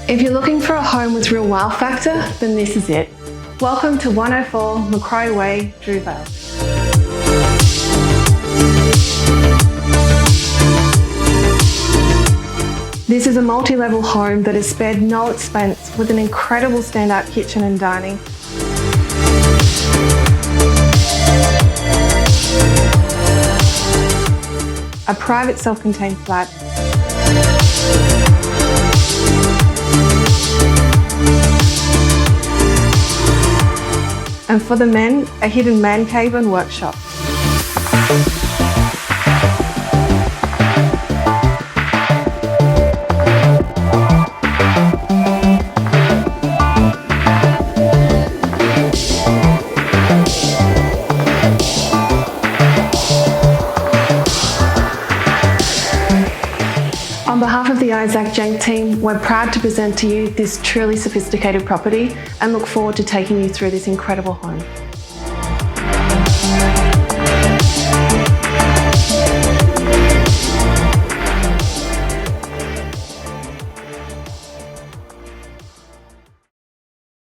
If you're looking for a home with real wow factor, then this is it. Welcome to 104 Macquarie Way, Drewvale. This is a multi-level home that has spared no expense with an incredible standout kitchen and dining. A private self-contained flat. And for the men, a hidden man cave and workshop. On behalf of the Isaac Jank team, we're proud to present to you this truly sophisticated property and look forward to taking you through this incredible home.